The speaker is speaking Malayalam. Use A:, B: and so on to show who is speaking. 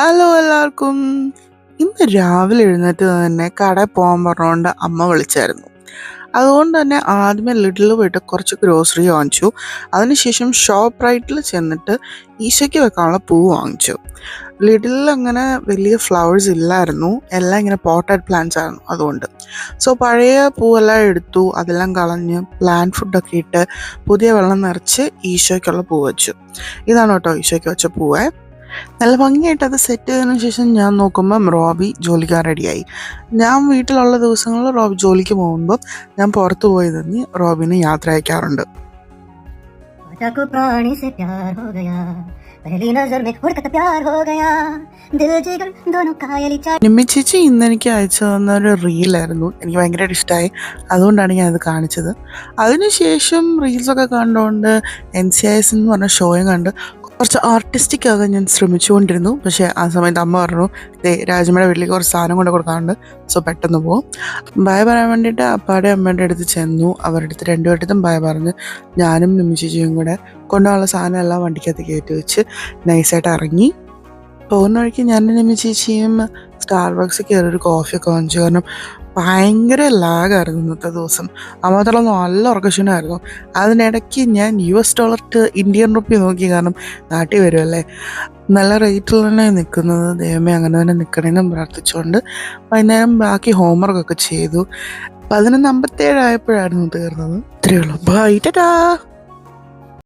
A: ഹലോ എല്ലാവർക്കും. ഇന്ന് രാവിലെ എഴുന്നേറ്റ് തന്നെ കടയിൽ പോകാൻ പറഞ്ഞുകൊണ്ട് അമ്മ വിളിച്ചായിരുന്നു. അതുകൊണ്ട് തന്നെ ആദ്യമേ ലിഡിൽ പോയിട്ട് കുറച്ച് ഗ്രോസറി വാങ്ങിച്ചു. അതിനുശേഷം ഷോപ്പ് റൈറ്റിൽ ചെന്നിട്ട് ഈശോയ്ക്ക് വെക്കാനുള്ള പൂ വാങ്ങിച്ചു. ലിഡിൽ അങ്ങനെ വലിയ ഫ്ലവേഴ്സ് ഇല്ലായിരുന്നു, എല്ലാം ഇങ്ങനെ പോട്ടഡ് പ്ലാന്റ്സ് ആയിരുന്നു. അതുകൊണ്ട് പഴയ പൂവെല്ലാം എടുത്തു, അതെല്ലാം കളഞ്ഞ് പ്ലാന്റ് ഫുഡൊക്കെ ഇട്ട് പുതിയ വെള്ളം നിറച്ച് ഈശോയ്ക്കുള്ള പൂ വെച്ചു. ഇതാണ് കേട്ടോ ഈശോയ്ക്ക് വെച്ച പൂവേ. നല്ല ഭംഗിയായിട്ട് അത് സെറ്റ് ചെയ്തതിനു ശേഷം ഞാൻ നോക്കുമ്പം റോബി ജോലിക്കാൻ റെഡിയായി. ഞാൻ വീട്ടിലുള്ള ദിവസങ്ങളിൽ റോബി ജോലിക്ക് പോകുമ്പോൾ ഞാൻ പുറത്തു പോയി നിന്ന് റോബിനെ യാത്ര അയക്കാറുണ്ട്. നിമ്മി ചേച്ചി ഇന്ന് എനിക്ക് അയച്ചു തന്നൊരു റീലായിരുന്നു, എനിക്ക് ഭയങ്കരമായിട്ട് ഇഷ്ടമായി. അതുകൊണ്ടാണ് ഞാൻ അത് കാണിച്ചത്. അതിനുശേഷം റീൽസൊക്കെ കണ്ടുകൊണ്ട് NCIS എന്ന് പറഞ്ഞ ഷോയും കണ്ട് കുറച്ച് ആർട്ടിസ്റ്റിക് ആകാൻ ഞാൻ ശ്രമിച്ചുകൊണ്ടിരുന്നു. പക്ഷേ ആ സമയത്ത് അമ്മ പറഞ്ഞു, രാജമ്മയുടെ വീട്ടിലേക്ക് കുറച്ച് സാധനം കൊണ്ട് കൊടുക്കാറുണ്ട്, പെട്ടെന്ന് പോകും. ഭയ പറയാൻ വേണ്ടിയിട്ട് അപ്പാടെ അമ്മയുടെ അടുത്ത് ചെന്നു. അവരുടെ അടുത്ത് രണ്ടുപേർക്കും ഭയ പറഞ്ഞ് ഞാനും നിമ്മി ചേച്ചിയും കൂടെ കൊണ്ടുപോകാനുള്ള സാധനം എല്ലാം വണ്ടിക്കകത്ത് കയറ്റി വെച്ച് നൈസായിട്ട് ഇറങ്ങി. പോകുന്ന വഴിക്ക് ഞാനും നിമ്മി ചേച്ചിയും സ്റ്റാർബക്സിൽ കയറി ഒരു കോഫിയൊക്കെ വാങ്ങിച്ചു. കാരണം ഭയങ്കര ലാഗായിരുന്നു ഇന്നത്തെ ദിവസം. മാത്രമല്ല നല്ല ഉറക്കക്ഷീണമായിരുന്നു. അതിനിടയ്ക്ക് ഞാൻ US dollar to Indian rupee നോക്കി, കാരണം നാട്ടിൽ വരുമല്ലേ. നല്ല റേറ്റിൽ തന്നെ നിൽക്കുന്നത്. ദൈവമേ അങ്ങനെ തന്നെ നിൽക്കണമെന്നും പ്രാർത്ഥിച്ചുകൊണ്ട് വൈകുന്നേരം ബാക്കി ഹോംവർക്കൊക്കെ ചെയ്തു. 11:57 ആയപ്പോഴായിരുന്നു തീർന്നത്. ഇത്രയേ ഉള്ളൂ. ബൈ ടാ.